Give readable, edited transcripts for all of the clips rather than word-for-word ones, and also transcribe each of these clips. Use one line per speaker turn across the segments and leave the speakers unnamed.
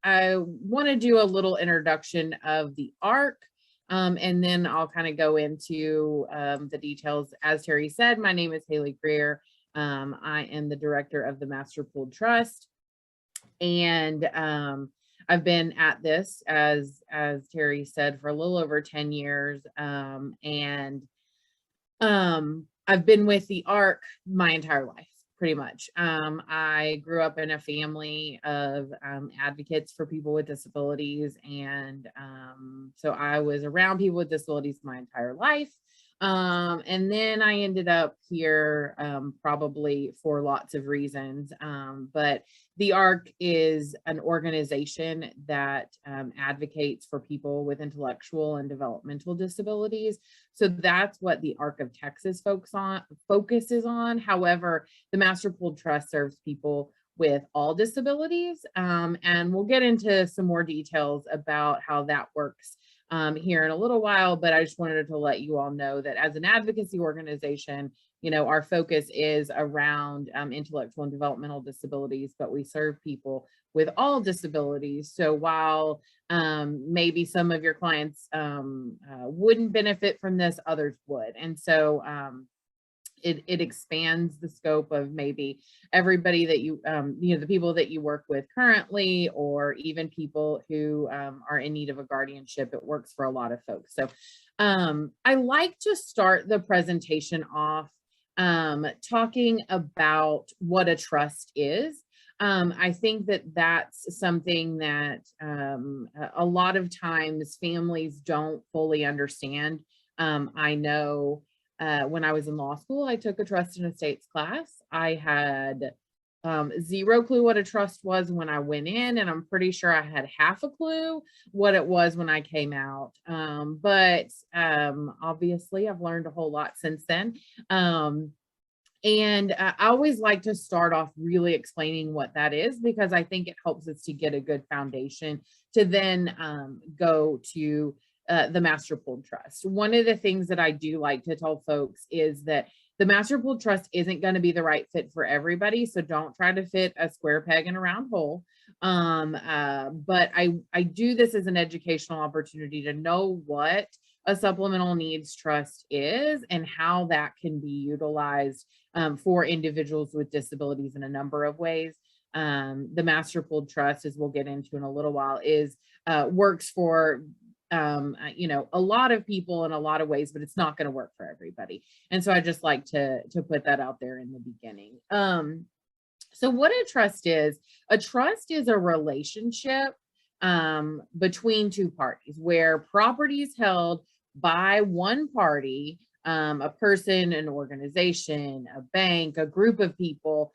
I want to do a little introduction of the ARC, and then I'll kind of go into the details. As Terry said, my name is Haley Greer. I am the director of the Master Pooled Trust, and I've been at this, as Terry said, for a little over 10 years, and I've been with the ARC my entire life, pretty much. I grew up in a family of advocates for people with disabilities, and so I was around people with disabilities my entire life. And then I ended up here probably for lots of reasons, but the ARC is an organization that advocates for people with intellectual and developmental disabilities. So that's what the ARC of Texas focuses on. However, the Master Pooled Trust serves people with all disabilities, and we'll get into some more details about how that works here in a little while, but I just wanted to let you all know that as an advocacy organization, you know, our focus is around intellectual and developmental disabilities, but we serve people with all disabilities. So while maybe some of your clients wouldn't benefit from this, others would. And so it expands the scope of maybe everybody that you know, the people that you work with currently, or even people who are in need of a guardianship. It works for a lot of folks. So I like to start the presentation off talking about what a trust is. I think that that's something that a lot of times families don't fully understand. I know when I was in law school, I took a trust and estates class. I had zero clue what a trust was when I went in, and I'm pretty sure I had half a clue what it was when I came out. But obviously I've learned a whole lot since then. And I always like to start off really explaining what that is, because I think it helps us to get a good foundation to then go to the Master Pooled Trust. One of the things that I do like to tell folks is that the Master Pooled Trust isn't going to be the right fit for everybody. So don't try to fit a square peg in a round hole. But I do this as an educational opportunity to know what a supplemental needs trust is and how that can be utilized for individuals with disabilities in a number of ways. The Master Pooled Trust, as we'll get into in a little while, is works for you know, a lot of people in a lot of ways, but it's not going to work for everybody. And so I just like to put that out there in the beginning. So what a trust is a relationship between two parties where property is held by one party, a person, an organization, a bank, a group of people,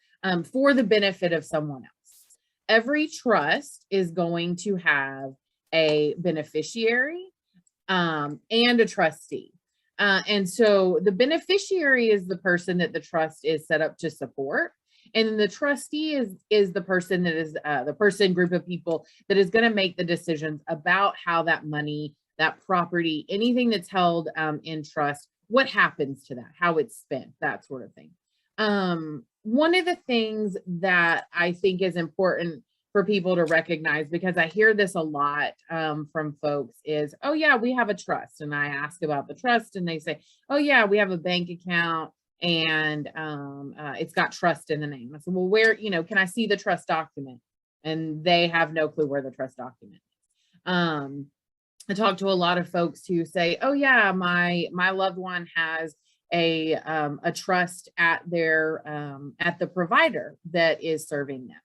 for the benefit of someone else. Every trust is going to have a beneficiary and a trustee. And so the beneficiary is the person that the trust is set up to support. And the trustee is the person that is the group of people that is going to make the decisions about how that money, that property, anything that's held in trust, what happens to that, how it's spent, that sort of thing. One of the things that I think is important for people to recognize, because I hear this a lot from folks, is, oh yeah, we have a trust. And I ask about the trust and they say, oh yeah, we have a bank account and it's got trust in the name. I said, well, where, you know, can I see the trust document? And they have no clue where the trust document is. I talk to a lot of folks who say, oh yeah, my loved one has a trust at the provider that is serving them.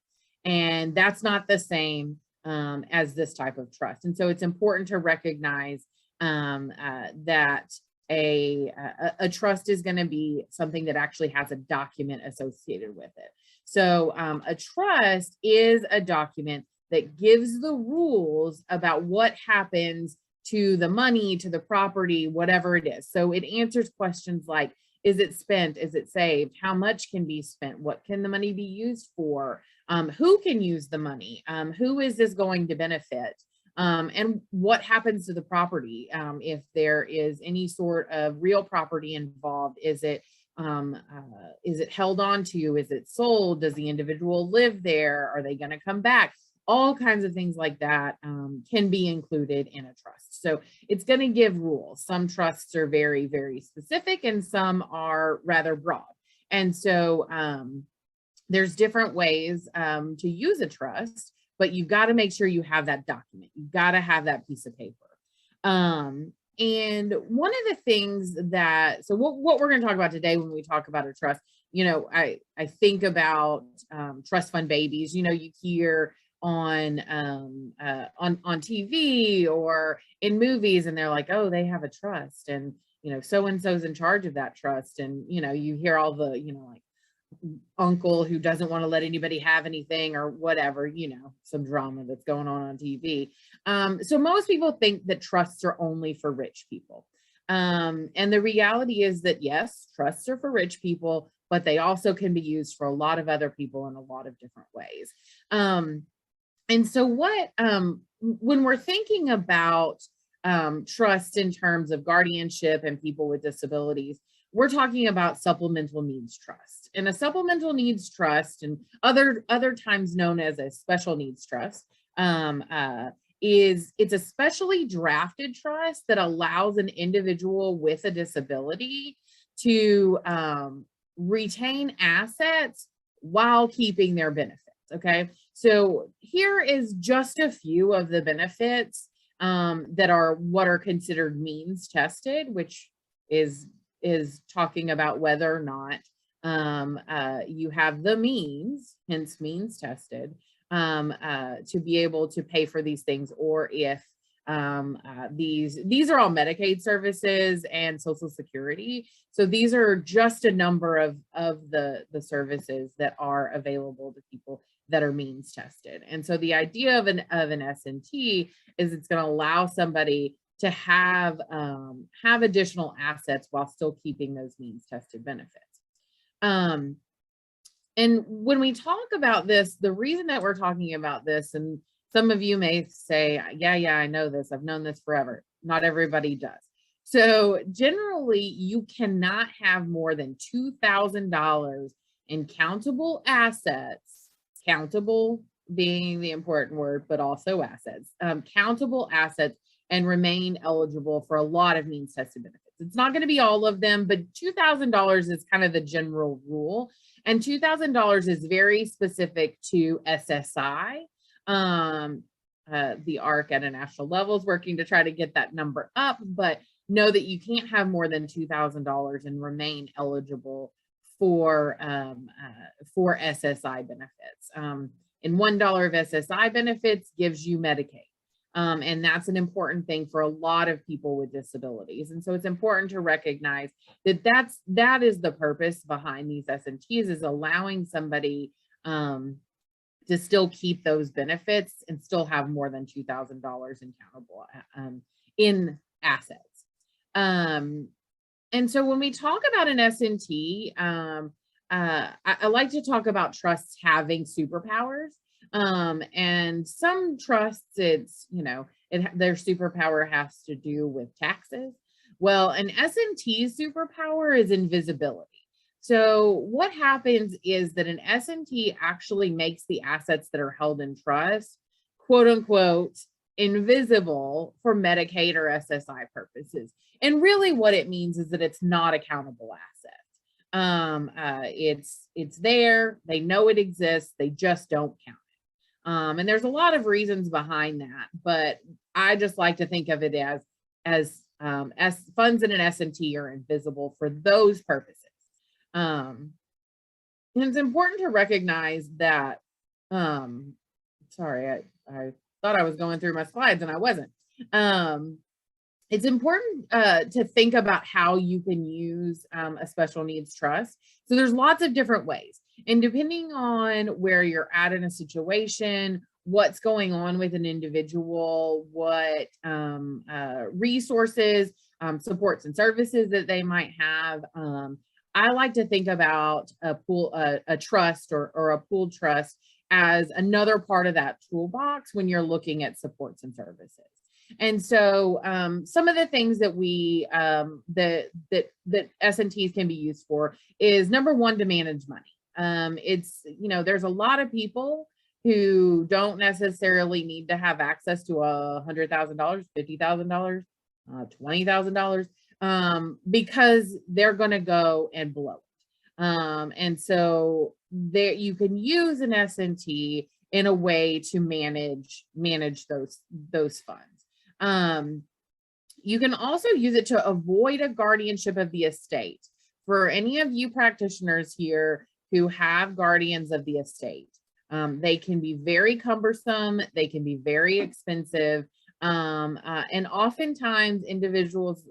And that's not the same as this type of trust. And so it's important to recognize that a trust is going to be something that actually has a document associated with it. So a trust is a document that gives the rules about what happens to the money, to the property, whatever it is. So it answers questions like, is it spent? Is it saved? How much can be spent? What can the money be used for? Who can use the money? Who is this going to benefit? And what happens to the property? If there is any sort of real property involved, is it held on to? Is it sold? Does the individual live there? Are they going to come back? all kinds of things like that can be included in a trust. So it's going to give rules. Some trusts are very, very specific and some are rather broad. And so there's different ways to use a trust, but you've got to make sure you have that document. You've got to have that piece of paper. And one of the things that, so what we're going to talk about today when we talk about a trust, I think about trust fund babies. You hear on TV or in movies, and they're like, oh, they have a trust, and so and so's in charge of that trust, and you hear all the like uncle who doesn't want to let anybody have anything or whatever, some drama that's going on TV. So most people think that trusts are only for rich people. And the reality is that yes, trusts are for rich people, but they also can be used for a lot of other people in a lot of different ways. And so when we're thinking about trust in terms of guardianship and people with disabilities, we're talking about supplemental needs trust. And a supplemental needs trust, and other times known as a special needs trust, it's a specially drafted trust that allows an individual with a disability to retain assets while keeping their benefits. Okay, so here is just a few of the benefits that are what are considered means tested, which is talking about whether or not you have the means, hence means tested, to be able to pay for these things, or if these are all Medicaid services and Social Security. So these are just a number of the services that are available to people that are means tested. And so the idea of an S&T is it's going to allow somebody to have additional assets while still keeping those means tested benefits. And when we talk about this, the reason that we're talking about this, and some of you may say, yeah, I know this, I've known this forever. Not everybody does. So generally, you cannot have more than $2,000 in countable assets, countable being the important word, but also assets, countable assets, and remain eligible for a lot of means tested benefits. It's not going to be all of them, but $2,000 is kind of the general rule. And $2,000 is very specific to SSI. The ARC at a national level is working to try to get that number up, but know that you can't have more than $2,000 and remain eligible for SSI benefits. And $1 of SSI benefits gives you Medicaid. And that's an important thing for a lot of people with disabilities. And so it's important to recognize that that is the purpose behind these S&Ts, is allowing somebody to still keep those benefits and still have more than $2,000 in countable in assets. And so when we talk about an S&T, I like to talk about trusts having superpowers. And some trusts, it's, their superpower has to do with taxes. Well, an S&T superpower is invisibility. So what happens is that an S&T actually makes the assets that are held in trust, quote unquote, invisible for Medicaid or SSI purposes. And really what it means is that it's not a countable asset. It's there, they know it exists, they just don't count it. And there's a lot of reasons behind that, but I just like to think of it as funds in an S&T are invisible for those purposes. And it's important to recognize that, sorry, I thought I was going through my slides and I wasn't. It's important to think about how you can use a special needs trust. So there's lots of different ways. And depending on where you're at in a situation, what's going on with an individual, what resources, supports and services that they might have, I like to think about a trust or a pooled trust as another part of that toolbox when you're looking at supports and services. And so some of the things that we that S&Ts can be used for is, number one, to manage money. It's, there's a lot of people who don't necessarily need to have access to $100,000, $50,000, $20,000, because they're going to go and blow it. And so there you can use an S&T in a way to manage those funds. You can also use it to avoid a guardianship of the estate. For any of you practitioners here who have guardians of the estate, they can be very cumbersome, they can be very expensive, and oftentimes individuals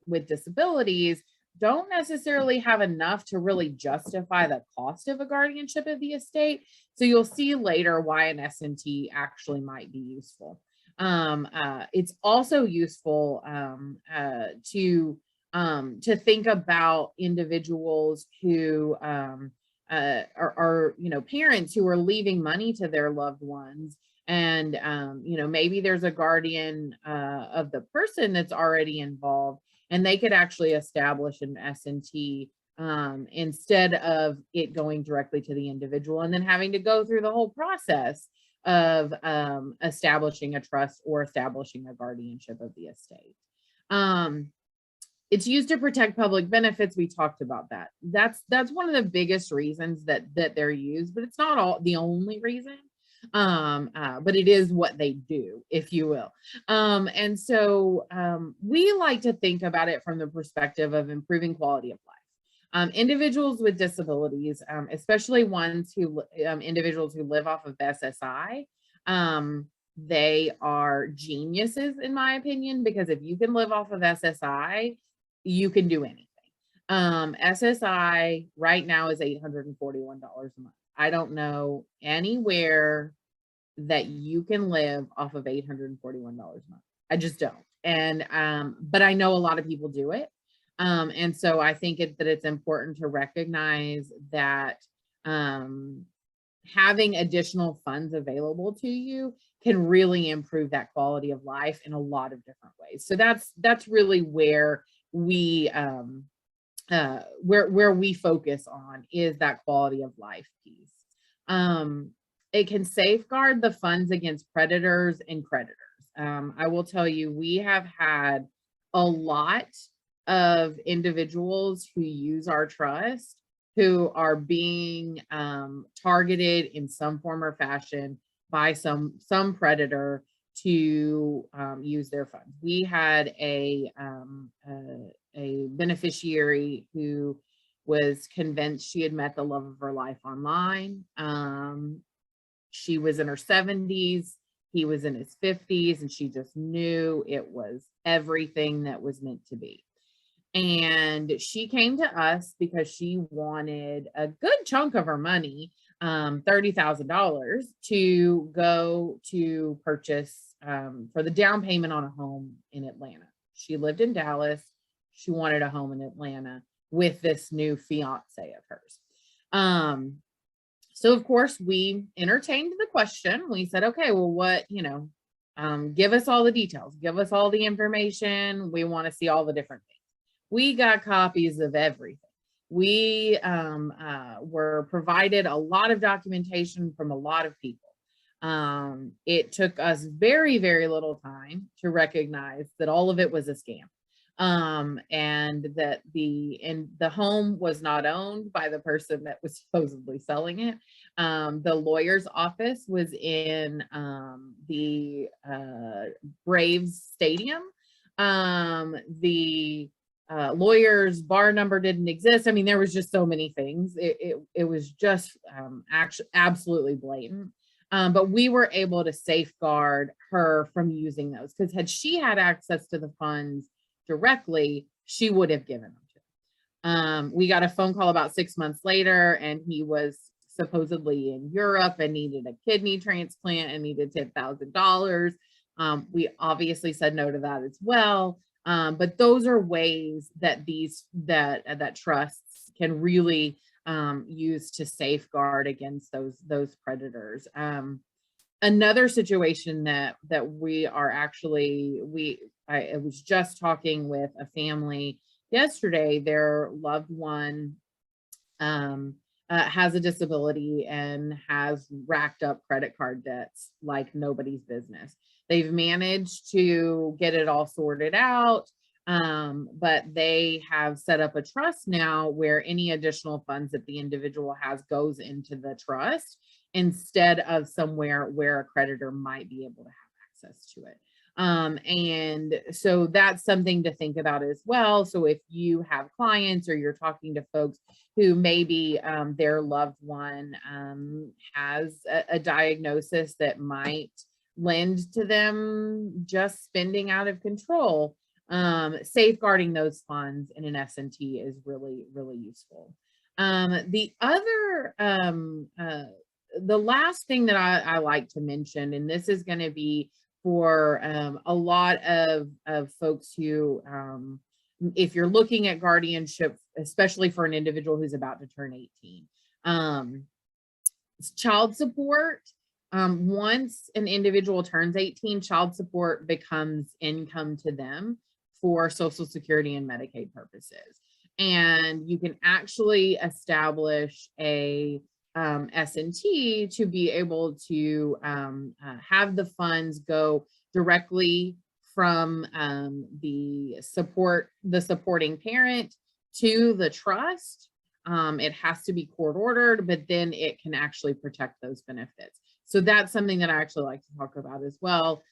with disabilities don't necessarily have enough to really justify the cost of a guardianship of the estate. So you'll see later why an S&T actually might be useful. It's also useful to think about individuals who are parents who are leaving money to their loved ones, and maybe there's a guardian of the person that's already involved, and they could actually establish an S&T instead of it going directly to the individual and then having to go through the whole process of establishing a trust or establishing a guardianship of the estate. It's used to protect public benefits. We talked about that. That's one of the biggest reasons that they're used, but it's not the only reason. But it is what they do, if you will. And so we like to think about it from the perspective of improving quality of life. Individuals with disabilities, especially individuals who live off of SSI, they are geniuses, in my opinion, because if you can live off of SSI, you can do anything. SSI right now is $841 a month. I don't know anywhere that you can live off of $841 a month. I just don't. And but I know a lot of people do it. And so I think that it's important to recognize that having additional funds available to you can really improve that quality of life in a lot of different ways. So that's really where we where we focus on, is that quality of life piece. It can safeguard the funds against predators and creditors. I will tell you, we have had a lot of individuals who use our trust who are being targeted in some form or fashion by some predator to use their funds. We had a beneficiary who was convinced she had met the love of her life online. She was in her 70s, he was in his 50s, and she just knew it was everything that was meant to be. And she came to us because she wanted a good chunk of her money, $30,000, to go to purchase for the down payment on a home in Atlanta. She lived in Dallas. She wanted a home in Atlanta with this new fiance of hers. So of course we entertained the question. We said, okay, well, what, give us all the details, give us all the information. We want to see all the different things. We got copies of everything. We were provided a lot of documentation from a lot of people. It took us very, very little time to recognize that all of it was a scam. And that the home was not owned by the person that was supposedly selling it. The lawyer's office was in the Braves stadium. The lawyer's bar number didn't exist. I mean, there was just so many things. It was just actually absolutely blatant. But we were able to safeguard her from using those, because had she had access to the funds directly, she would have given them to him. We got a phone call about 6 months later, and he was supposedly in Europe and needed a kidney transplant and needed $10,000. We obviously said no to that as well. But those are ways that that trusts can really use to safeguard against those predators. Another situation that we are actually, I was just talking with a family yesterday. Their loved one has a disability and has racked up credit card debts like nobody's business. They've managed to get it all sorted out, but they have set up a trust now where any additional funds that the individual has goes into the trust instead of somewhere where a creditor might be able to have access to it. And so that's something to think about as well. So if you have clients or you're talking to folks who maybe their loved one has a diagnosis that might lend to them just spending out of control, safeguarding those funds in an S&T is really, really useful. The last thing that I like to mention, and this is going to be for a lot of folks who, if you're looking at guardianship, especially for an individual who's about to turn 18, child support. Once an individual turns 18, child support becomes income to them for Social Security and Medicaid purposes. And you can actually establish a S&T to be able to have the funds go directly from the supporting parent to the trust. It has to be court ordered, but then it can actually protect those benefits. So that's something that I actually like to talk about as well.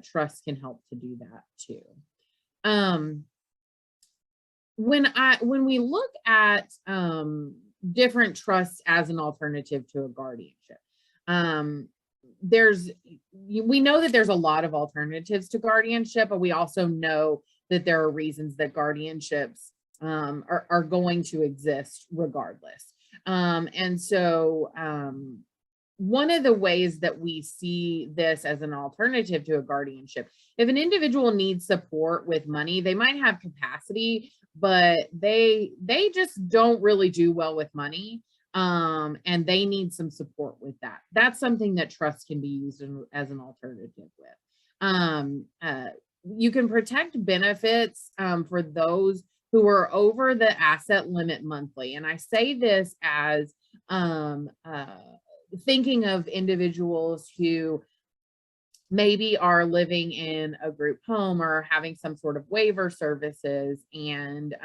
Trust can help to do that too. When we look at different trusts as an alternative to a guardianship, we know that there's a lot of alternatives to guardianship, but we also know that there are reasons that guardianships are going to exist regardless. And so one of the ways that we see this as an alternative to a guardianship, if an individual needs support with money, they might have capacity, but they just don't really do well with money, and they need some support with that. That's something that trust can be used as an alternative with. You can protect benefits for those who are over the asset limit monthly. And I say this as thinking of individuals who maybe are living in a group home or having some sort of waiver services, and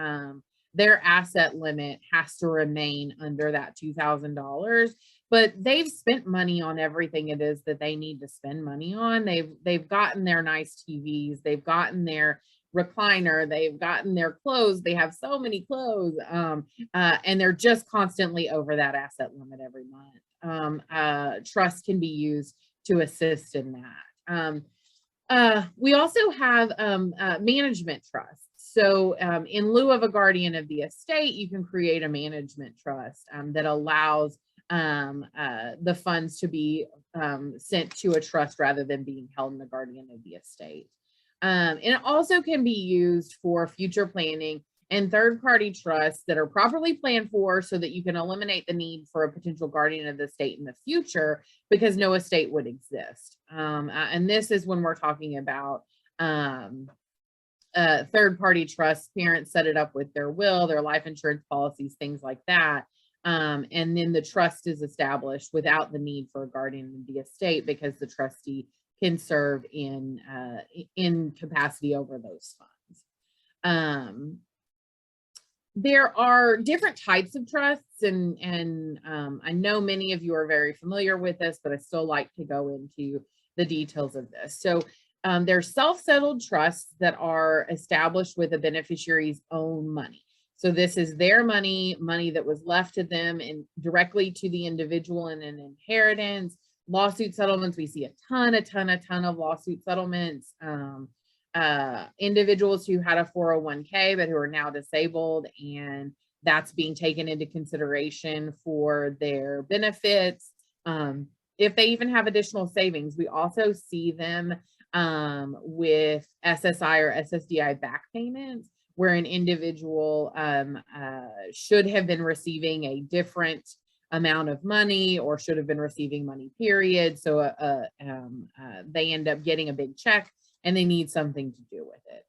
their asset limit has to remain under that $2,000, but they've spent money on everything it is that they need to spend money on. They've gotten their nice TVs, they've gotten their recliner, they've gotten their clothes, they have so many clothes, and they're just constantly over that asset limit every month. Trust can be used to assist in that. We also have management trusts. So in lieu of a guardian of the estate, you can create a management trust that allows the funds to be sent to a trust rather than being held in the guardian of the estate. And it also can be used for future planning and third-party trusts that are properly planned for, so that you can eliminate the need for a potential guardian of the estate in the future, because no estate would exist. And this is when we're talking about third-party trusts. Parents set it up with their will, their life insurance policies, things like that. And then the trust is established without the need for a guardian of the estate, because the trustee can serve in capacity over those funds. There are different types of trusts, and I know many of you are very familiar with this, but I still like to go into the details of this. So there's self-settled trusts that are established with a beneficiary's own money. So this is their money that was left to them and directly to the individual in an inheritance. Lawsuit settlements, we see a ton of lawsuit settlements. Individuals who had a 401k but who are now disabled, and that's being taken into consideration for their benefits. If they even have additional savings, we also see them with SSI or SSDI back payments, where an individual should have been receiving a different amount of money or should have been receiving money, period. So they end up getting a big check and they need something to do with it.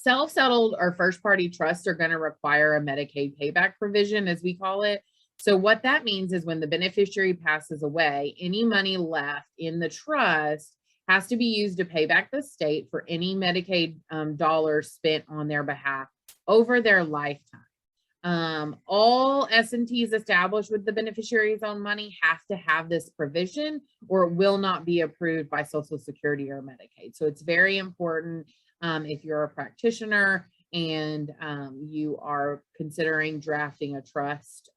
Self-settled or first-party trusts are going to require a Medicaid payback provision, as we call it. So what that means is when the beneficiary passes away, any money left in the trust has to be used to pay back the state for any Medicaid dollars spent on their behalf over their lifetime. All S&Ts established with the beneficiary's own money have to have this provision, or it will not be approved by Social Security or Medicaid. So it's very important if you're a practitioner and you are considering drafting a trust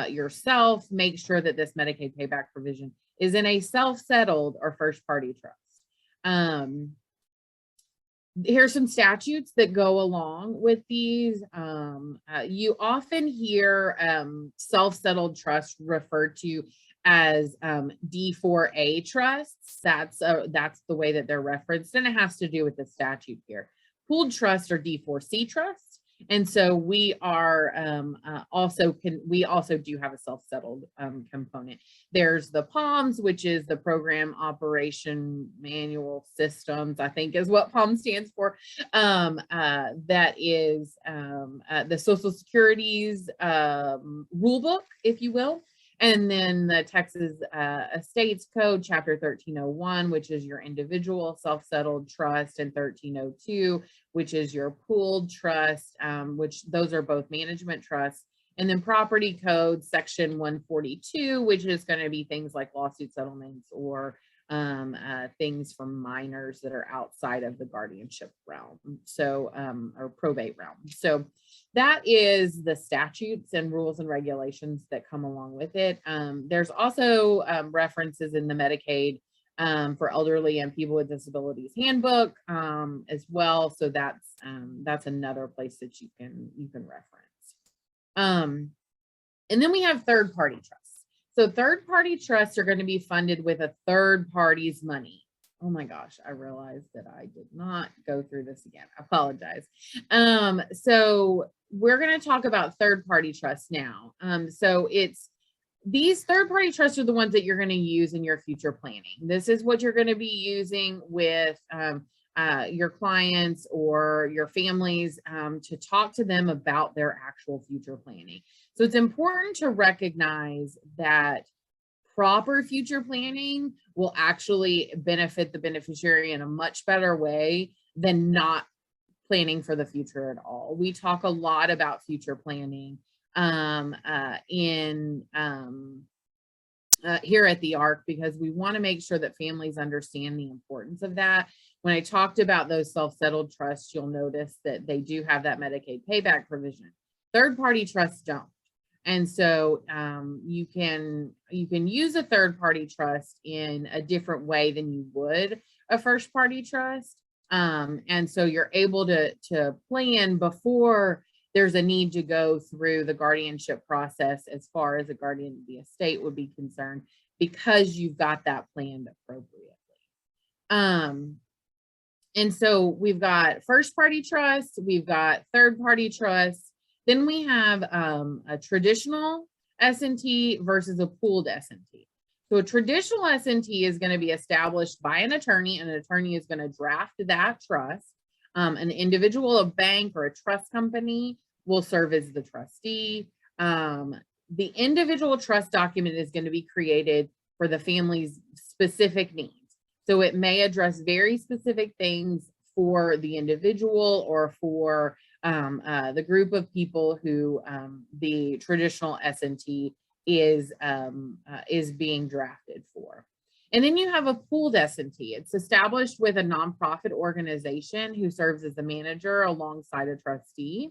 yourself, make sure that this Medicaid payback provision is in a self-settled or first-party trust. Here's some statutes that go along with these. You often hear self-settled trust referred to as D4A trusts. That's the way that they're referenced, and it has to do with the statute here. Pooled trusts are D4C trusts. And so we are we also do have a self-settled component. There's the POMS, which is the Program Operation Manual Systems, I think is what POM stands for. That is the Social Security's rule book, if you will. And then the Texas Estates Code, Chapter 1301, which is your individual self-settled trust, and 1302, which is your pooled trust, which those are both management trusts. And then Property Code, Section 142, which is going to be things like lawsuit settlements or things from minors that are outside of the guardianship realm, so or probate realm. So that is the statutes and rules and regulations that come along with it. There's also references in the Medicaid for elderly and people with disabilities handbook as well. So that's another place that you can reference. And then we have third-party trusts. So third-party trusts are going to be funded with a third party's money. Oh my gosh, I realized that I did not go through this again. I apologize. So we're going to talk about third-party trusts now. So these third-party trusts are the ones that you're going to use in your future planning. This is what you're going to be using with your clients or your families to talk to them about their actual future planning. So it's important to recognize that proper future planning will actually benefit the beneficiary in a much better way than not planning for the future at all. We talk a lot about future planning here at the ARC because we want to make sure that families understand the importance of that. When I talked about those self-settled trusts, you'll notice that they do have that Medicaid payback provision. Third-party trusts don't. And so you can use a third-party trust in a different way than you would a first-party trust. And so you're able to plan before there's a need to go through the guardianship process as far as a guardian of the estate would be concerned, because you've got that planned appropriately. And so we've got first-party trusts, we've got third-party trusts. Then we have a traditional S&T versus a pooled S&T. So a traditional S&T is going to be established by an attorney, and an attorney is going to draft that trust. An individual, a bank, or a trust company will serve as the trustee. The individual trust document is going to be created for the family's specific needs. So it may address very specific things for the individual or for the group of people who the traditional S&T is being drafted for. And then you have a pooled S&T. It's established with a nonprofit organization who serves as the manager alongside a trustee.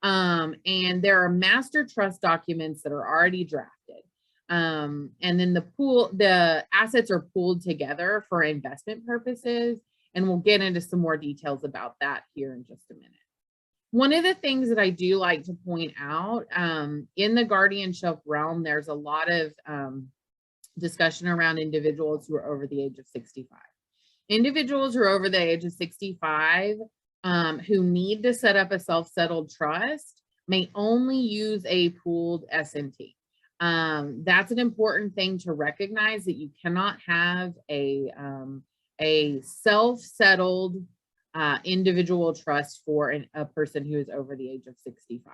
And there are master trust documents that are already drafted. And then the assets are pooled together for investment purposes. And we'll get into some more details about that here in just a minute. One of the things that I do like to point out, in the guardianship realm, there's a lot of discussion around individuals who are over the age of 65. Individuals who are over the age of 65 who need to set up a self-settled trust may only use a pooled S&T. That's an important thing to recognize, that you cannot have a self-settled individual trust for a person who is over the age of 65.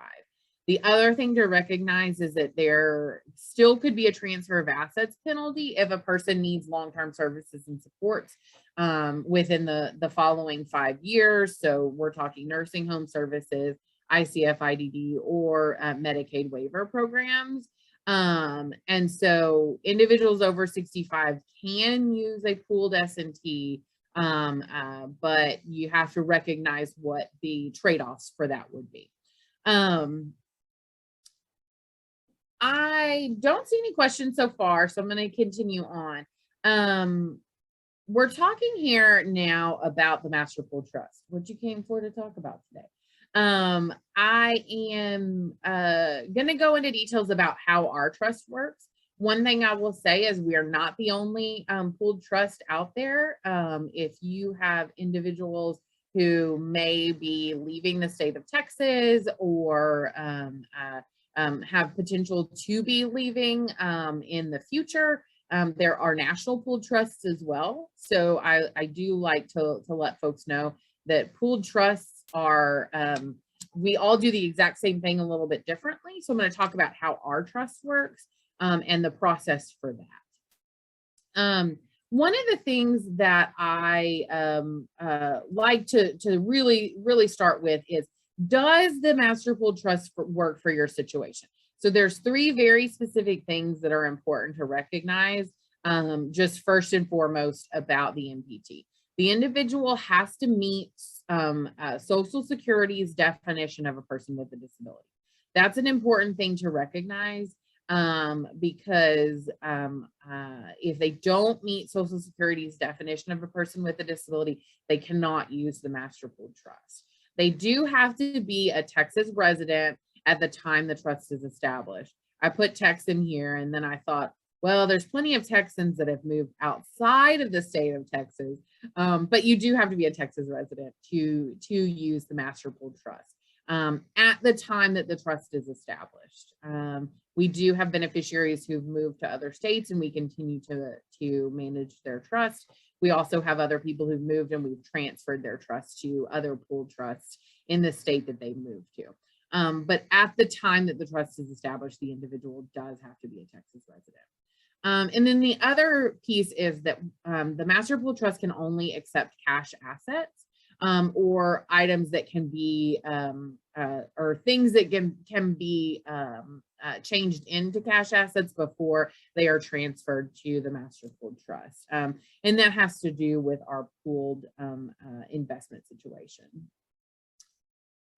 The other thing to recognize is that there still could be a transfer of assets penalty if a person needs long-term services and supports within the following 5 years. So we're talking nursing home services, ICF, IDD, or Medicaid waiver programs. And so individuals over 65 can use a pooled S&T, but you have to recognize what the trade-offs for that would be. I don't see any questions so far, so I'm going to continue on. We're talking here now about the master pool trust, what you came for to talk about today. I am going to go into details about how our trust works. One thing I will say is we are not the only pooled trust out there. If you have individuals who may be leaving the state of Texas or have potential to be leaving in the future, there are national pooled trusts as well. So I do like to let folks know that pooled trusts are, we all do the exact same thing a little bit differently. So I'm going to talk about how our trust works and the process for that. One of the things that I like to really start with is, does the master pool trust work for your situation? So there's 3 very specific things that are important to recognize, just first and foremost about the MPT. The individual has to meet Social Security's definition of a person with a disability. That's an important thing to recognize because if they don't meet Social Security's definition of a person with a disability, they cannot use the master pool trust. They do have to be a Texas resident at the time the trust is established. I put Texan here, and then I thought, well, there's plenty of Texans that have moved outside of the state of Texas, but you do have to be a Texas resident to use the master pool trust at the time that the trust is established. We do have beneficiaries who've moved to other states, and we continue to manage their trust. We also have other people who've moved and we've transferred their trust to other pooled trusts in the state that they moved to. But at the time that the trust is established, the individual does have to be a Texas resident. And then the other piece is that the master pool trust can only accept cash assets or items that can be, or things that can be changed into cash assets before they are transferred to the master pool trust. And that has to do with our pooled investment situation.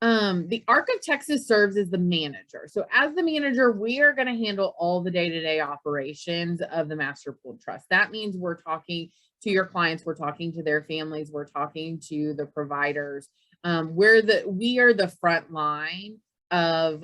The ARC of Texas serves as the manager. So as the manager, we are going to handle all the day-to-day operations of the master pool trust. That means we're talking to your clients, we're talking to their families, we're talking to the providers. We are the front line of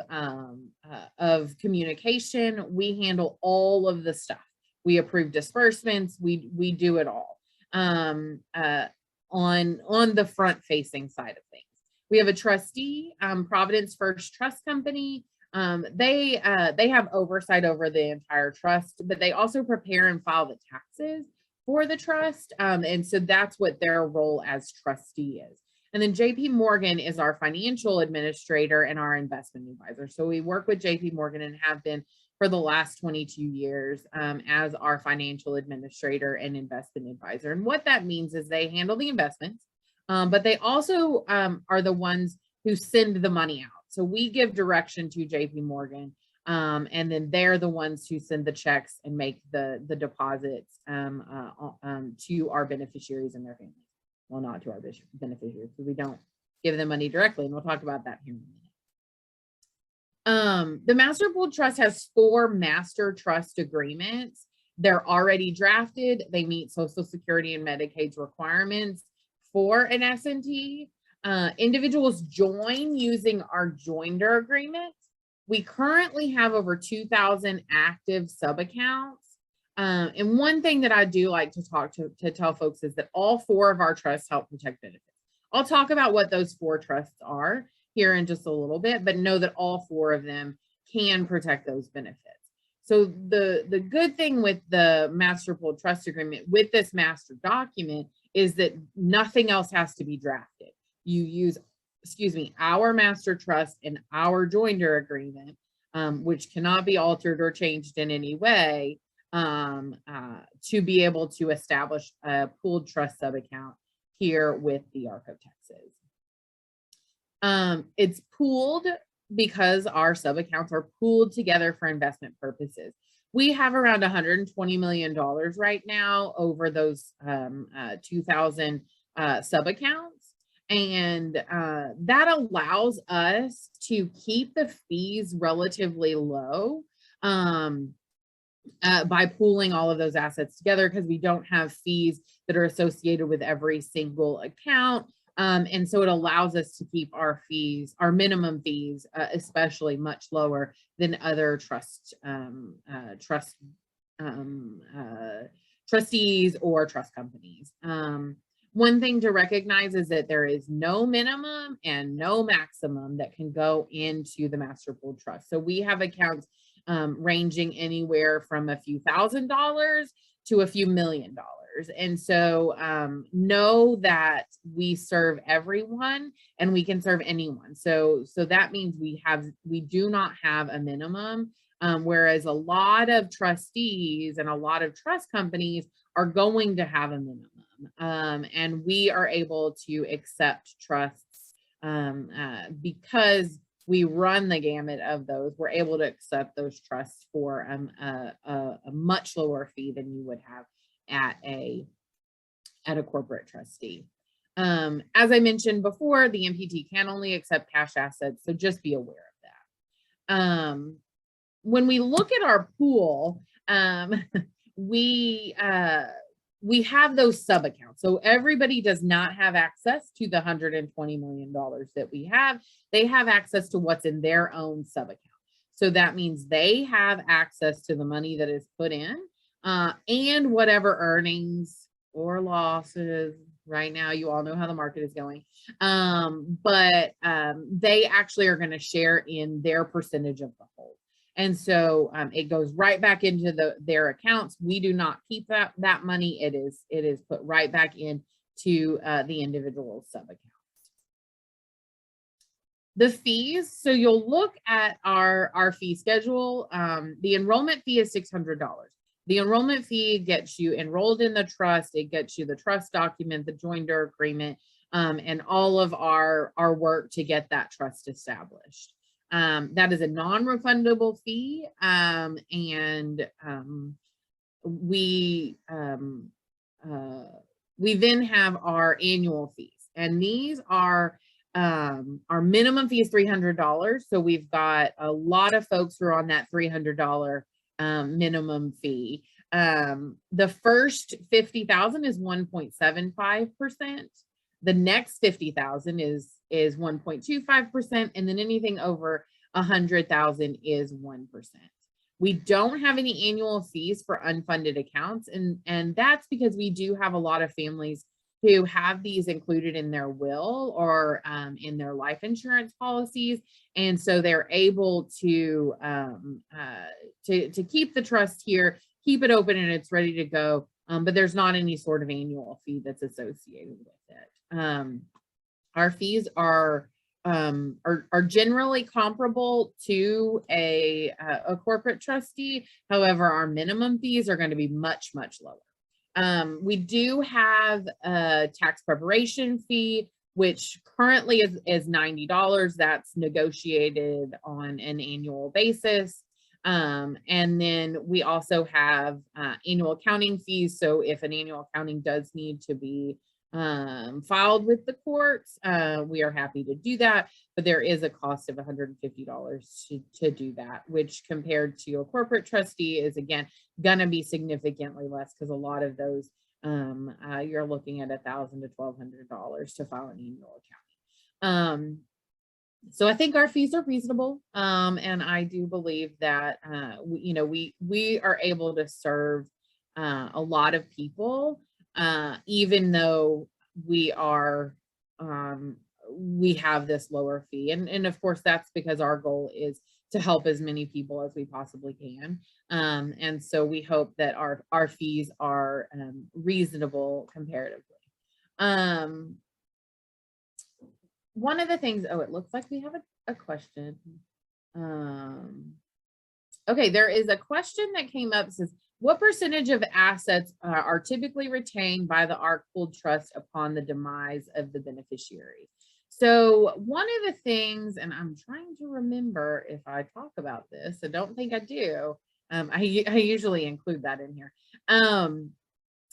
communication. We handle all of the stuff. We approve disbursements. We do it all on the front facing side of things. We have a trustee, Providence First Trust Company. They have oversight over the entire trust, but they also prepare and file the taxes for the trust. And so that's what their role as trustee is. And then JP Morgan is our financial administrator and our investment advisor. So we work with JP Morgan and have been for the last 22 years as our financial administrator and investment advisor. And what that means is they handle the investments, but they also are the ones who send the money out. So we give direction to JP Morgan, and then they're the ones who send the checks and make the deposits to our beneficiaries and their families. Well, not to our beneficiaries, because we don't give them money directly, and we'll talk about that here in a minute. The Master Pool Trust has 4 master trust agreements. They're already drafted. They meet Social Security and Medicaid's requirements for an S&T. Individuals join using our joinder agreement. We currently have over 2,000 active sub-accounts. And one thing that I do like to tell folks is that all 4 of our trusts help protect benefits. I'll talk about what those 4 trusts are here in just a little bit, but know that all 4 of them can protect those benefits. So the good thing with the Master Pool Trust Agreement, with this master document, is that nothing else has to be drafted. you use, excuse me, our master trust and our joinder agreement, which cannot be altered or changed in any way, to be able to establish a pooled trust subaccount here with the ARC of Texas. It's pooled because our subaccounts are pooled together for investment purposes. We have around $120 million right now over those 2,000 subaccounts. And that allows us to keep the fees relatively low by pooling all of those assets together, because we don't have fees that are associated with every single account. And so it allows us to keep our fees, our minimum fees, especially much lower than other trustees or trust companies. One thing to recognize is that there is no minimum and no maximum that can go into the master pool trust. So we have accounts ranging anywhere from a few $1,000s to a few $1 million. And so know that we serve everyone and we can serve anyone. So that means we do not have a minimum, whereas a lot of trustees and a lot of trust companies are going to have a minimum. And we are able to accept trusts because we run the gamut of those. We're able to accept those trusts for a much lower fee than you would have at a corporate trustee. As I mentioned before, the MPT can only accept cash assets, so just be aware of that. When we look at our pool, we have those sub accounts. So everybody does not have access to the $120 million that we have. They have access to what's in their own sub account. So that means they have access to the money that is put in, and whatever earnings or losses. Right now, you all know how the market is going, but they actually are going to share in their percentage of the whole. And so it goes right back into their accounts. We do not keep that money. It is put right back into the individual sub accounts. The fees, so you'll look at our fee schedule. The enrollment fee is $600. The enrollment fee gets you enrolled in the trust. It gets you the trust document, the joinder agreement, and all of our work to get that trust established. That is a non-refundable fee, and we then have our annual fees, and these are our minimum fee is $300. So we've got a lot of folks who are on that $300 minimum fee. The first 50,000 is 1.75%. The next 50,000 is 1.25%, and then anything over 100,000 is 1%. We don't have any annual fees for unfunded accounts, and that's because we do have a lot of families who have these included in their will or in their life insurance policies, and so they're able to keep the trust here, keep it open, and it's ready to go. But there's not any sort of annual fee that's associated with it. Our fees are generally comparable to a corporate trustee. However, our minimum fees are going to be much, much lower. We do have a tax preparation fee, which currently is $90. That's negotiated on an annual basis. And then we also have annual accounting fees. So if an annual accounting does need to be filed with the courts, we are happy to do that, but there is a cost of $150 to do that, which compared to a corporate trustee is again going to be significantly less, because a lot of those you're looking at $1,000 to $1,200 to file an annual accounting. So I think our fees are reasonable, and I do believe that we are able to serve a lot of people, even though we have this lower fee, and of course that's because our goal is to help as many people as we possibly can, and so we hope that our fees are reasonable comparatively. one of the things, oh, it looks like we have a question. Okay, there is a question that came up. It says, what percentage of assets are typically retained by the ARC pooled trust upon the demise of the beneficiary? So one of the things, and I'm trying to remember if I talk about this, I don't think I do. I usually include that in here.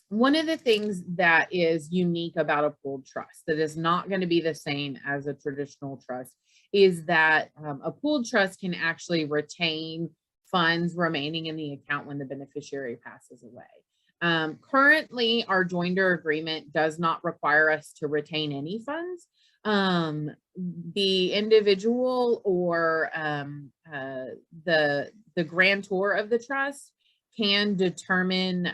One of the things that is unique about a pooled trust that is not going to be the same as a traditional trust is that a pooled trust can actually retain funds remaining in the account when the beneficiary passes away. Currently, our joinder agreement does not require us to retain any funds. The individual or the grantor of the trust can determine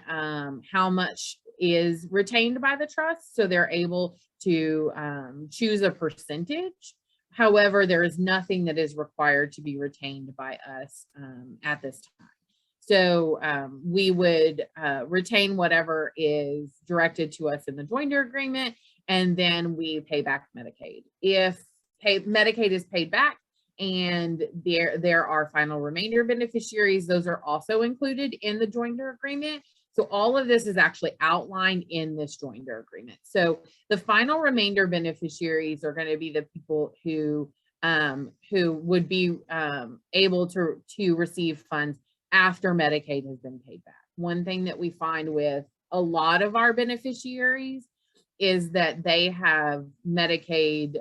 how much is retained by the trust, so they're able to choose a percentage. However, there is nothing that is required to be retained by us at this time. So we would retain whatever is directed to us in the joinder agreement, and then we pay back Medicaid. If Medicaid is paid back and there are final remainder beneficiaries, those are also included in the joinder agreement. So all of this is actually outlined in this joinder agreement. So the final remainder beneficiaries are going to be the people who would be able to receive funds after Medicaid has been paid back. One thing that we find with a lot of our beneficiaries is that they have Medicaid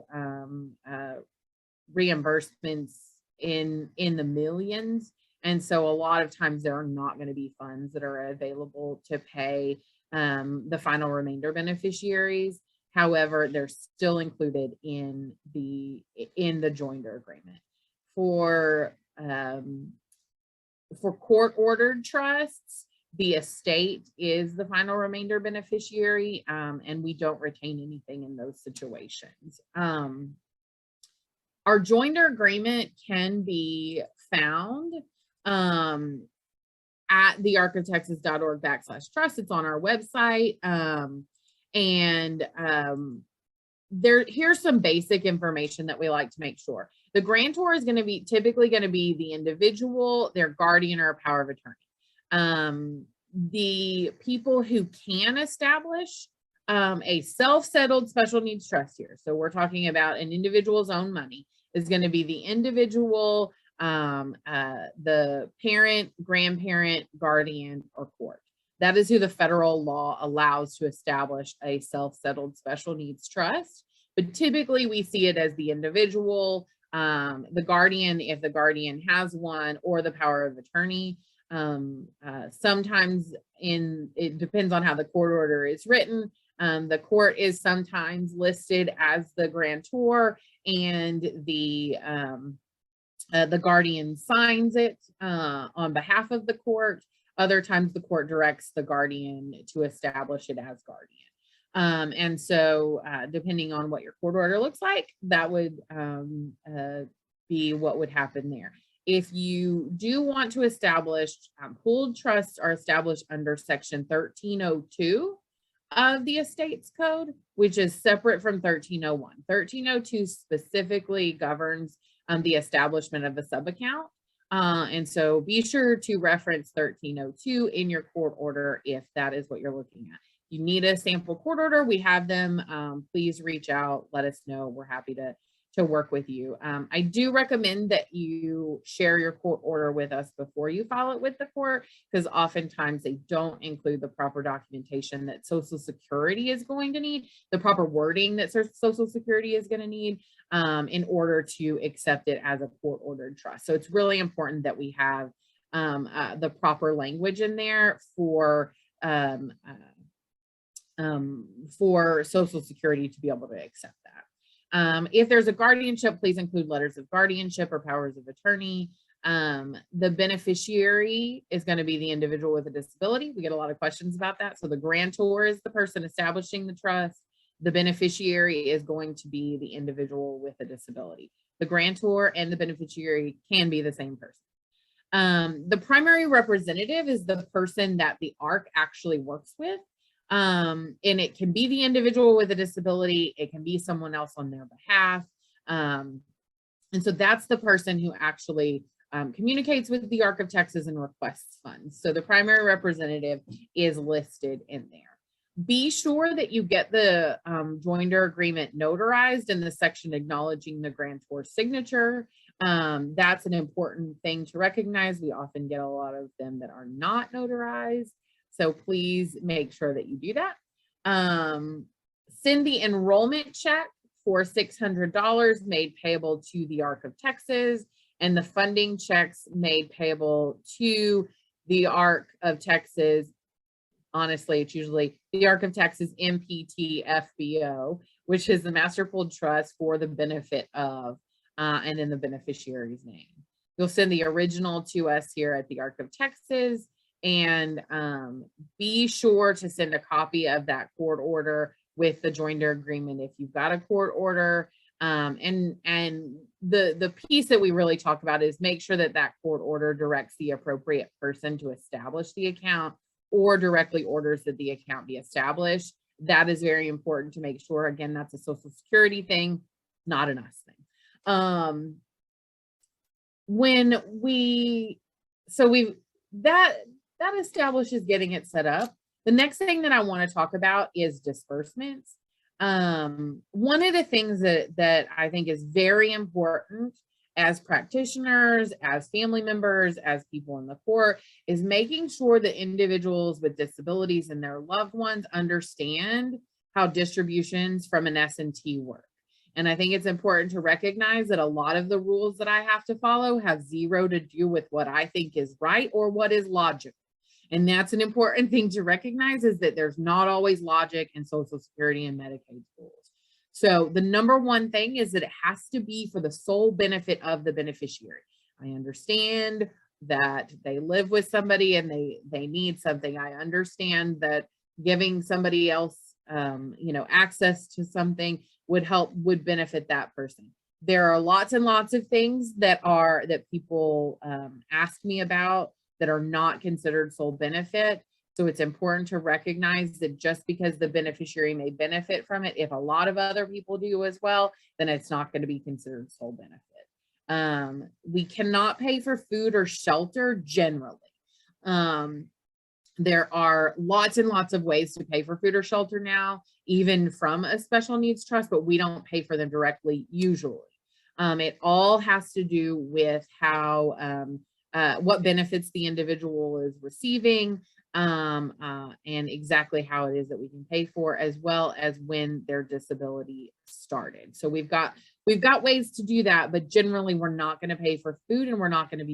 reimbursements in the millions. And so a lot of times there are not going to be funds that are available to pay the final remainder beneficiaries. However, they're still included in the joinder agreement. For court-ordered trusts, the estate is the final remainder beneficiary, and we don't retain anything in those situations. Our joinder agreement can be found at thearcoftexas.org/trust. It's on our website. Here's some basic information that we like to make sure. The grantor is typically going to be the individual, their guardian, or a power of attorney. The people who can establish a self-settled special needs trust here, so we're talking about an individual's own money, is going to be the individual, the parent, grandparent, guardian, or court. That is who the federal law allows to establish a self-settled special needs trust. But typically we see it as the individual, the guardian, if the guardian has one, or the power of attorney. Sometimes it depends on how the court order is written. The court is sometimes listed as the grantor, and the guardian signs it on behalf of the court. Other times the court directs the guardian to establish it as guardian. And so depending on what your court order looks like, that would be what would happen there. If you do want to establish, pooled trusts are established under section 1302 of the Estates Code, which is separate from 1301. 1302 specifically governs the establishment of a subaccount. And so be sure to reference 1302 in your court order if that is what you're looking at. If you need a sample court order, we have them. Please reach out, let us know. We're happy to work with you. I do recommend that you share your court order with us before you file it with the court, because oftentimes they don't include the proper documentation that Social Security is going to need, the proper wording that Social Security is going to need in order to accept it as a court-ordered trust. So it's really important that we have the proper language in there for Social Security to be able to accept that. If there's a guardianship, please include letters of guardianship or powers of attorney. The beneficiary is going to be the individual with a disability. We get a lot of questions about that. So the grantor is the person establishing the trust. The beneficiary is going to be the individual with a disability. The grantor and the beneficiary can be the same person. The primary representative is the person that the ARC actually works with. And it can be the individual with a disability. It can be someone else on their behalf. And so that's the person who actually communicates with the Ark of Texas and requests funds. So the primary representative is listed in there. Be sure that you get the joinder agreement notarized in the section acknowledging the grantor's signature. That's an important thing to recognize. We often get a lot of them that are not notarized. So please make sure that you do that. Send the enrollment check for $600 made payable to the Ark of Texas, and the funding checks made payable to the Ark of Texas. Honestly, it's usually the Ark of Texas MPT FBO, which is the Master Pooled Trust for the benefit of, and then the beneficiary's name. You'll send the original to us here at the Ark of Texas, and be sure to send a copy of that court order with the joinder agreement if you've got a court order. And the piece that we really talk about is make sure that that court order directs the appropriate person to establish the account or directly orders that the account be established. That is very important to make sure. Again, that's a Social Security thing, not an us thing. That establishes getting it set up. The next thing that I want to talk about is disbursements. One of the things that I think is very important as practitioners, as family members, as people in the court, is making sure that individuals with disabilities and their loved ones understand how distributions from an S&T work. And I think it's important to recognize that a lot of the rules that I have to follow have zero to do with what I think is right or what is logical. And that's an important thing to recognize, is that there's not always logic in Social Security and Medicaid rules. So the number one thing is that it has to be for the sole benefit of the beneficiary. I understand that they live with somebody and they need something. I understand that giving somebody else access to something would benefit that person. There are lots and lots of things that people ask me about that are not considered sole benefit. So it's important to recognize that just because the beneficiary may benefit from it, if a lot of other people do as well, then it's not going to be considered sole benefit. We cannot pay for food or shelter generally. There are lots and lots of ways to pay for food or shelter now, even from a special needs trust, but we don't pay for them directly usually. It all has to do with how what benefits the individual is receiving, and exactly how it is that we can pay for, as well as when their disability started. So we've got ways to do that, but generally we're not going to pay for food, and we're not going to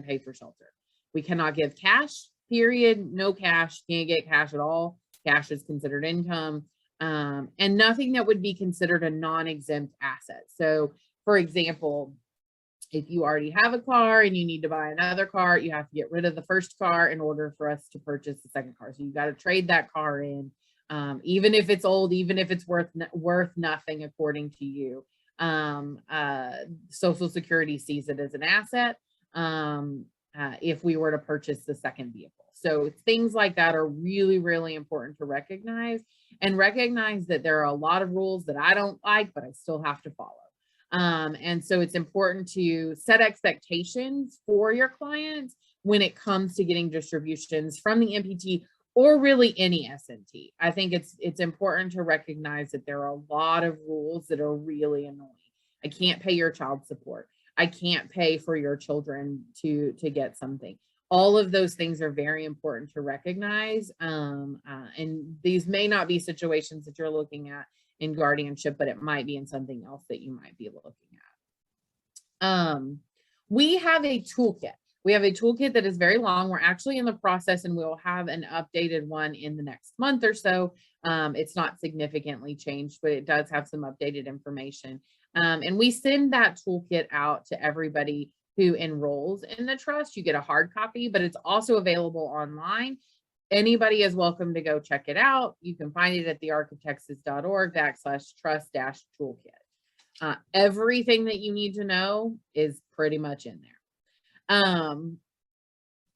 pay for shelter. We cannot give cash, period. No cash, can't get cash at all. Cash is considered income, and nothing that would be considered a non-exempt asset. So for example, if you already have a car and you need to buy another car, you have to get rid of the first car in order for us to purchase the second car. So you've got to trade that car in, even if it's old, even if it's worth nothing according to you. Social Security sees it as an asset if we were to purchase the second vehicle. So things like that are really, really important to recognize, and recognize that there are a lot of rules that I don't like, but I still have to follow. And so it's important to set expectations for your clients when it comes to getting distributions from the MPT or really any S&T. I think it's important to recognize that there are a lot of rules that are really annoying. I can't pay your child support. I can't pay for your children to get something. All of those things are very important to recognize. And these may not be situations that you're looking at in guardianship, but it might be in something else that you might be looking at. We have a toolkit. We have a toolkit that is very long. We're actually in the process, and we'll have an updated one in the next month or so. It's not significantly changed, but it does have some updated information. And we send that toolkit out to everybody who enrolls in the trust. You get a hard copy, but it's also available online. Anybody is welcome to go check it out. You can find it at thearkoftexas.org/trust-toolkit. Everything that you need to know is pretty much in there.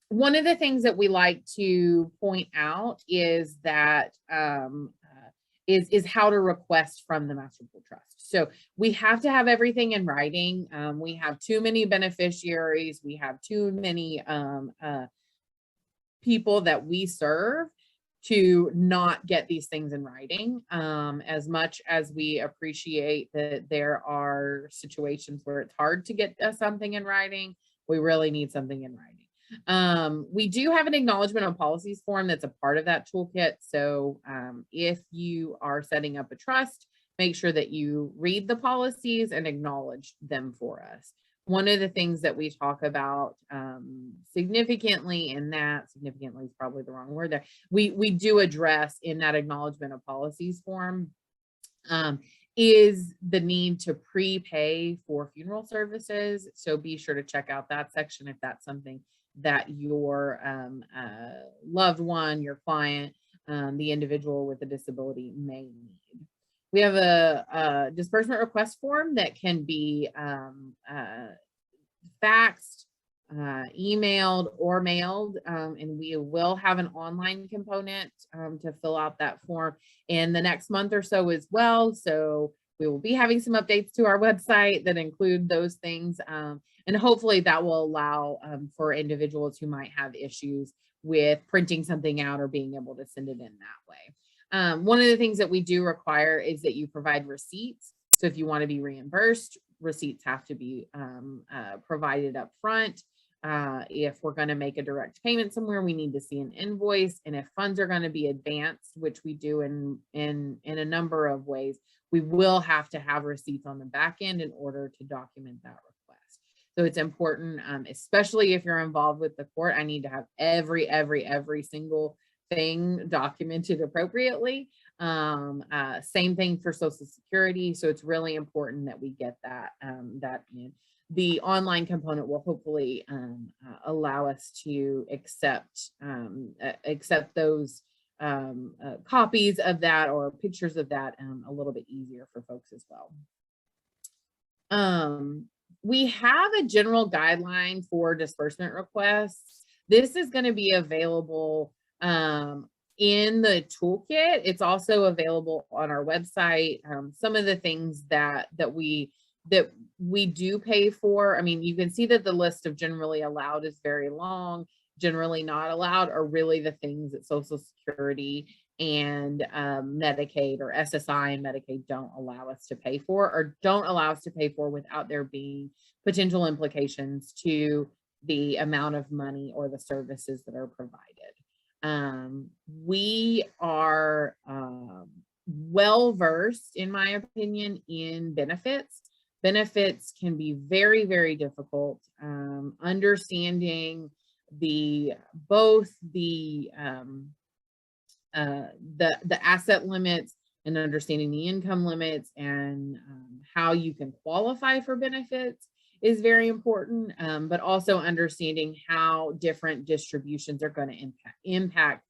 One of the things that we like to point out is that is how to request from the master pool trust. So we have to have everything in writing. We have too many beneficiaries. We have too many people that we serve to not get these things in writing. As much as we appreciate that there are situations where it's hard to get something in writing, we really need something in writing. We do have an acknowledgement of policies form that's a part of that toolkit. So if you are setting up a trust, make sure that you read the policies and acknowledge them for us. One of the things that we talk about significantly in that, significantly is probably the wrong word there, we do address in that acknowledgement of policies form is the need to prepay for funeral services. So be sure to check out that section if that's something that your loved one, your client, the individual with a disability may need. We have a disbursement request form that can be faxed, emailed, or mailed, and we will have an online component to fill out that form in the next month or so as well. So we will be having some updates to our website that include those things, and hopefully that will allow for individuals who might have issues with printing something out or being able to send it in that way. One of the things that we do require is that you provide receipts. So if you want to be reimbursed, receipts have to be provided up front. If we're going to make a direct payment somewhere, we need to see an invoice. And if funds are going to be advanced, which we do in a number of ways, we will have to have receipts on the back end in order to document that request. So it's important, especially if you're involved with the court. I need to have every single thing documented appropriately. Same thing for Social Security. So it's really important that we get that in. The online component will hopefully allow us to accept those copies of that or pictures of that a little bit easier for folks as well. We have a general guideline for disbursement requests. This is going to be available in the toolkit. It's also available on our website. Some of the things that we do pay for, I mean, you can see that the list of generally allowed is very long. Generally not allowed are really the things that Social Security and Medicaid or SSI and Medicaid don't allow us to pay for, or don't allow us to pay for without there being potential implications to the amount of money or the services that are provided. We are well-versed, in my opinion, in benefits. Benefits can be very difficult. Understanding both the asset limits and understanding the income limits and how you can qualify for benefits is very important, but also understanding how different distributions are going to impact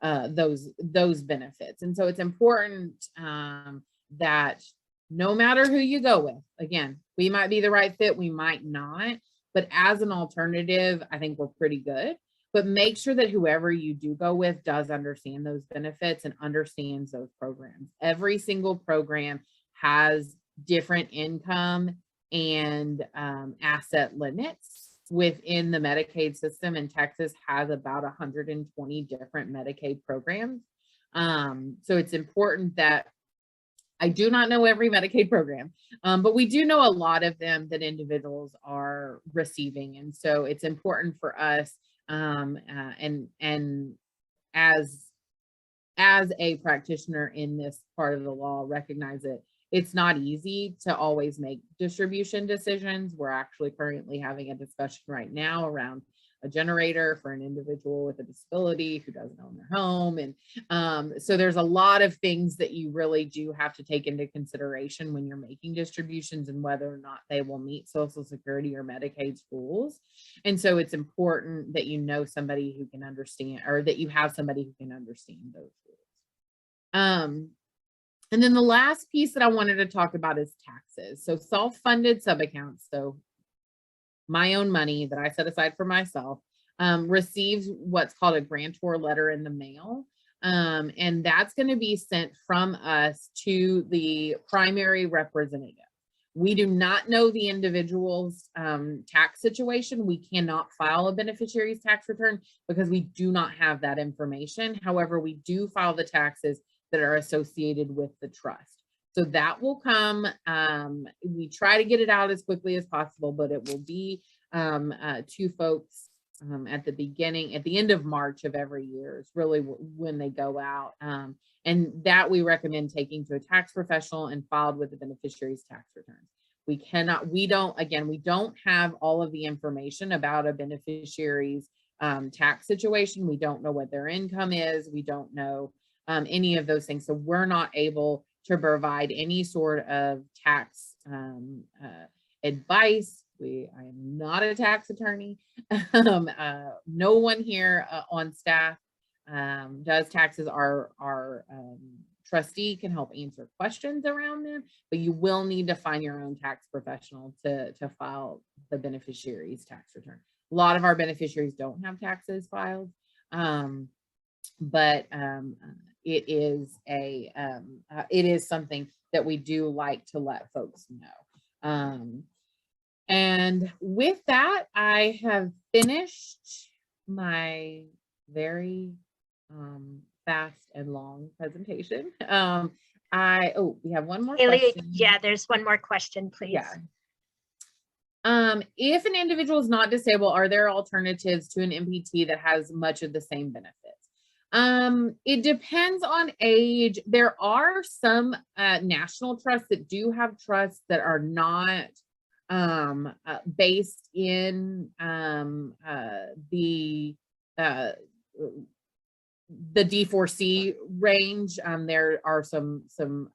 those benefits. And so it's important that no matter who you go with, again, we might be the right fit, we might not, but as an alternative, I think we're pretty good. But make sure that whoever you do go with does understand those benefits and understands those programs. Every single program has different income and asset limits within the Medicaid system, and Texas has about 120 different Medicaid programs. So it's important that I do not know every Medicaid program, but we do know a lot of them that individuals are receiving. And so it's important for us, and as a practitioner in this part of the law, recognize that it's not easy to always make distribution decisions. We're actually currently having a discussion right now around a generator for an individual with a disability who doesn't own their home. And so there's a lot of things that you really do have to take into consideration when you're making distributions and whether or not they will meet Social Security or Medicaid's rules. And so it's important that you know somebody who can understand, or that you have somebody who can understand those rules. And then the last piece that I wanted to talk about is taxes. So self-funded subaccounts, so my own money that I set aside for myself, receives what's called a grantor letter in the mail. And that's going to be sent from us to the primary representative. We do not know the individual's tax situation. We cannot file a beneficiary's tax return because we do not have that information. However, we do file the taxes that are associated with the trust. So that will come. We try to get it out as quickly as possible, but it will be to folks at the end of March of every year is really when they go out. And that we recommend taking to a tax professional and filed with the beneficiary's tax returns. We don't have all of the information about a beneficiary's tax situation. We don't know what their income is. We don't know any of those things. So we're not able to provide any sort of tax advice. I am not a tax attorney. No one here on staff does taxes. Our trustee can help answer questions around them, but you will need to find your own tax professional to file the beneficiary's tax return. A lot of our beneficiaries don't have taxes filed, but it is something that we do like to let folks know. And with that, I have finished my very fast and long presentation. We have one more
Haley,
question.
yeah, there's one more question, please.
Yeah. If an individual is not disabled, are there alternatives to an MPT that has much of the same benefits? It depends on age. There are some national trusts that do have trusts that are not based in the D4C range. There are some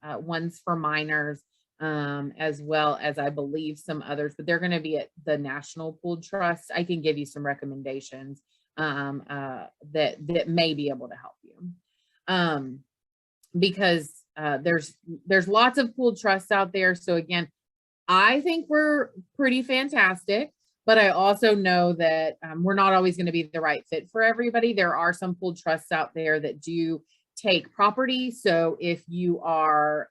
ones for minors, as well as I believe some others, but they're going to be at the National Pooled Trust. I can give you some recommendations that may be able to help you, because there's lots of pooled trusts out there. So again, I think we're pretty fantastic, but I also know that we're not always going to be the right fit for everybody. There are some pooled trusts out there that do take property. So if you are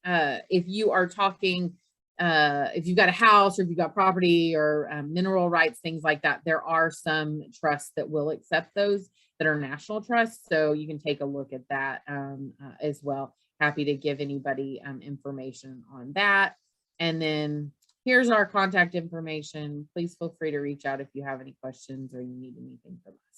talking, if you've got a house or if you've got property or mineral rights, things like that, there are some trusts that will accept those that are national trusts. So you can take a look at that as well. Happy to give anybody information on that. And then here's our contact information. Please feel free to reach out if you have any questions or you need anything from us.